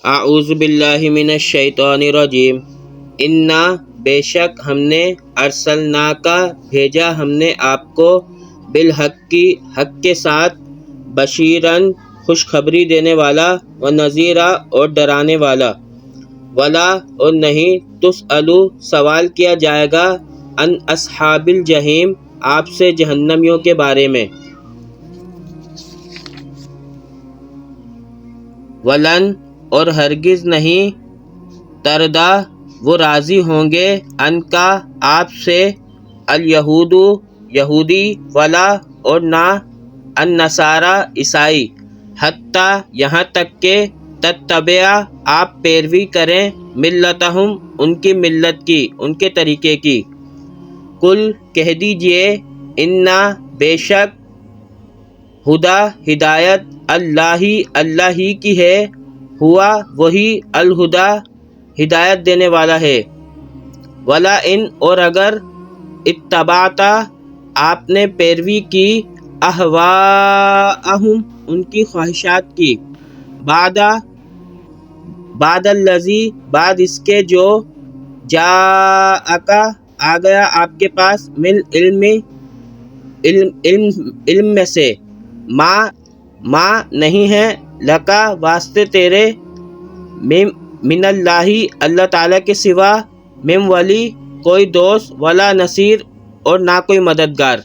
اعوذ باللہ من الشیطان الرجیم۔ انا بے شک ہم نے ارسلناکا بھیجا ہم نے آپ کو بالحق کی حق کے ساتھ بشیرن خوشخبری دینے والا و نذیرا اور ڈرانے والا ولا اور نہیں تسألو سوال کیا جائے گا ان اصحاب الجحیم آپ سے جہنمیوں کے بارے میں ولن اور ہرگز نہیں تردا وہ راضی ہوں گے ان کا آپ سے الیہود یہودی ولا اور نہ النصارى عیسائی حتیٰ یہاں تک کہ تتبع آپ پیروی کریں ملتہم ان کی ملت کی ان کے طریقے کی کل کہہ دیجئے انا بے شک ہدا ہدایت اللہ ہی کی ہے ہوا وہی الہدا ہدایت دینے والا ہے ولا ان اور اگر اتبعتا آپ نے پیروی کی اہواءہم ان کی خواہشات کی بعد الذی بعد اس کے جو جاءکا آ گیا آپ کے پاس من علم میں سے ما نہیں ہے لکا واسطے تیرے من اللہ اللہ تعالیٰ کے سوا من ولی کوئی دوست ولا نصیر اور نہ کوئی مددگار۔